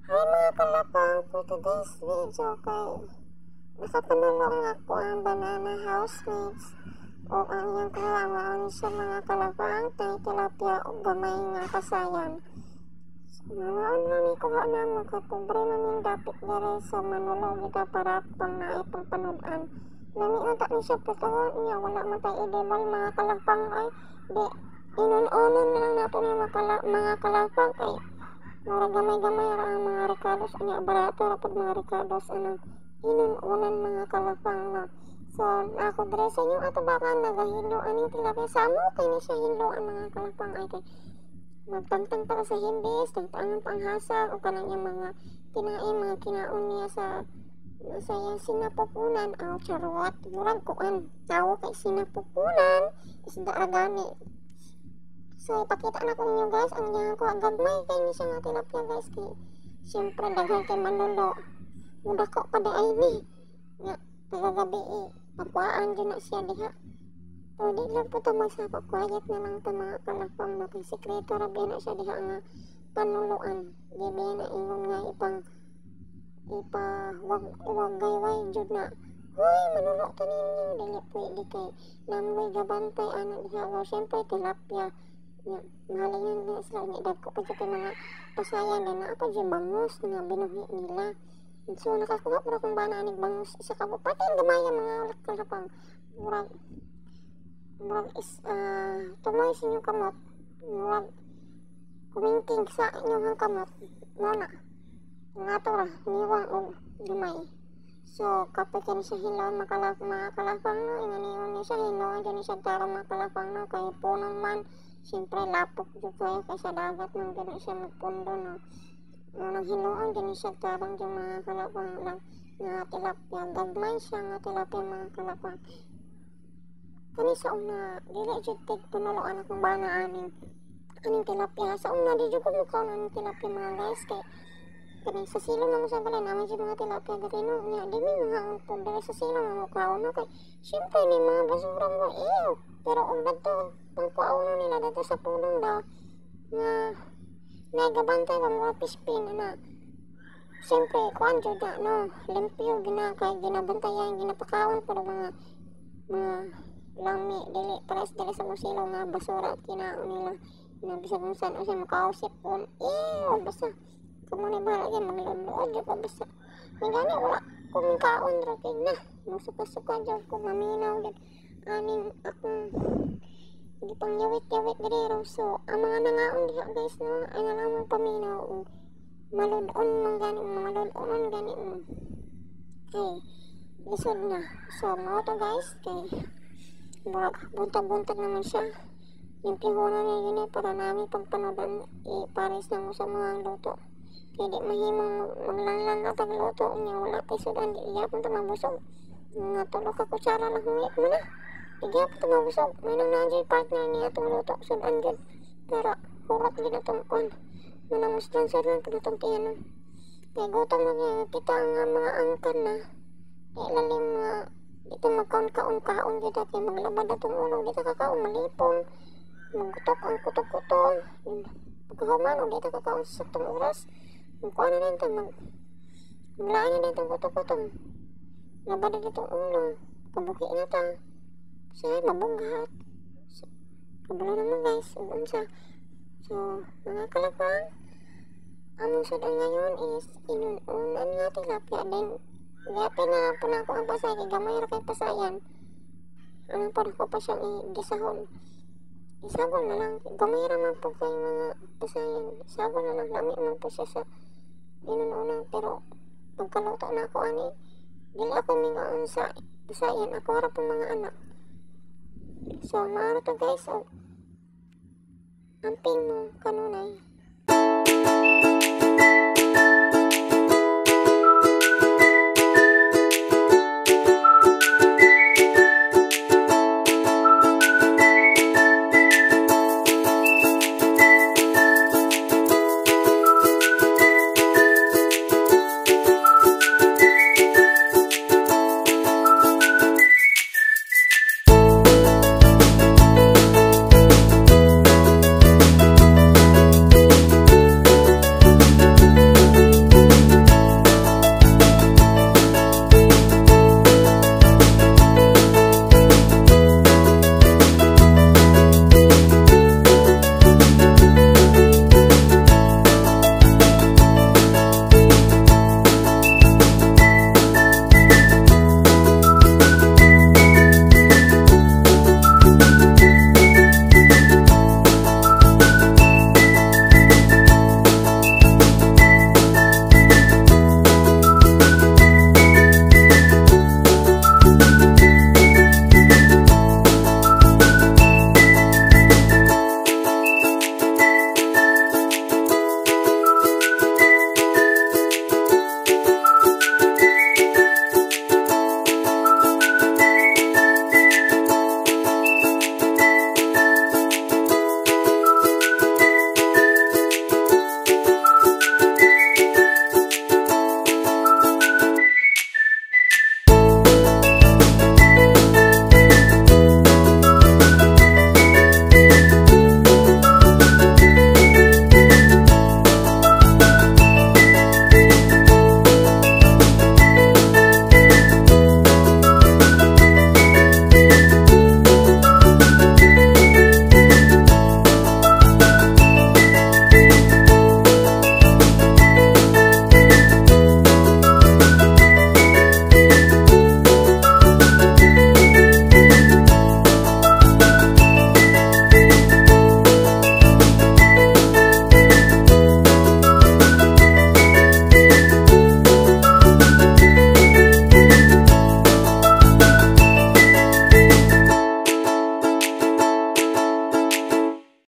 Hi mga kalapang, for today's video kay nakapanulong ako ang banana housemates o ang iyang kahawangan sa mga kalapang tay tilapia o gamay nga kasayan. Mawaon nga ni kuha na mo kay pobre namin dapit dere sa manulong kita para pang naipang panudan. Namiunta ni siya patuon niya wala man tay idemal mga kalapang ay di inon-onon na lang nato ni mga kalapang kay mura gamay-gamay ra ang mga recados anya barato ra pud mga recados anang inununan mga kalapang na. So ako dire sa inyo ato baka nagahilo aning tilapia sa amo kay ni siya hinlo ang mga kalapang ay kay magtangtang para sa himbis tangtangan pang hasag o kanang yung mga kinain mga kinaon niya sa yung sinapupunan ang charot murag kuan tawo kay sinapupunan isda ra gani. So, ipakita na ko ninyo guys, ang niyang ko ang gagmay kay ni siya nga tilapia guys kay siyempre daghan kay manulo. Muda ko pa di ay ni. Nga, tagagabi pakuaan dyan na siya diha. So, di lang po ito magsapa, quiet na lang ito mga kalapang na kay sekreto rabi na siya diha nga panuluan. Di ba na ingon nga wag gayway dyan na. Hoy, manulo to ninyo. Dili pwede kay namoy gabantay anak diha. So, siyempre tilapia. Ya, mahalin yun sila ni dagko pa dyan mga pasayan din na apa dyan bangus nga binuhi nila. So nakakuha pero kung ba naanig bangus isa ka pati ang gamaya mga kalapang murag is tumoy sa inyong kamot murag kumingking sa inyong kamot muna nga to ra niwang o gamay. So kapag yan siya hilaw mga kalapang no inganiyon niya siya hilaw dyan siya tarong mga kalapang no kay punong man siyempre lapok dyan kayo kay sa dagat nang gano'n siya magpundo no. Nang hinuan gano'n siya tarang dyan mga kalapang lang nga tilapia. Gagmay siya nga tilapia mga kalapang. Kani sa una, dili dyan tig punuloan akong bana aning tilapia. Sa una, di dyan ko mukha na aning tilapia mga guys. Kay kani sa silong na mo sa balay namin dyan mga tilapia gano'n no. Nga, di may mga angpon dahil sa silong na mukha no. Kay siyempre ni mga basura mo, ew. Pero ang bato, pangkuauno nila dito sa pulong daw nga nagabantay ka mga pispin na siyempre kuan dyan na no limpyo kay ginabantayan ginapakawan po mga lami dili pares dili sa musilo nga basura at kinaon nila na bisag kung saan o siya makausip po basta kumunay bahala yan magluluod dyan pa basta may gani wala kumikaon ra kay na musuka-suka dyan kung maminaw dyan aning akong hindi pang yawit-yawit gari so ang mga nangaon diha guys no ay nalamang paminaw maludon man gani maludon gani kay lisod na so mga to guys kay buntag-buntag naman siya yung pihunan niya yun para namin pagpanodan ipares na mo sa mga luto kaya di mahimang maglanglang at ang luto niya wala kay sudan di iya punta mabusog nga tulo ka kutsara lang humit mo na hindi ako tumabusog. May nang nandiyo partner niya itong luto. Sudan dyan. Pero, hurat din itong kon. Manamustan sa rin kung itong tiyanon. Kaya gutom na niya. Kita nga mga angkan na. Kaya lalim nga. Dito magkaon-kaon dito. Kaya maglabad na itong ulo. Dito kakaon malipon. Magkutok ang kutok-kutok. Pagkahuman o dito kakaon sa itong oras. Magkuhan na rin ito. Maglaan na rin itong kutok-kutok. Labad na itong ulo. Kabuki na ito. Siya mabunghat. So, kabalo naman guys. Unsa. So, mga kalapang, among sudan ngayon is inunan nga tilapia. Then, gapi na po na ako ang pasay. Kaya gamay ra kay pasayan. Anong po ako pa siyang igisahon. Isagol na lang. Gamay ra man po kay mga pasayan. Isagol na lang. Lami man po siya sa inunan. Pero, pagkaluto na ako ani, dili ako mingaon sa pasayan. Ako harap ang mga anak. So, maaro to guys. Amping mo kanunay.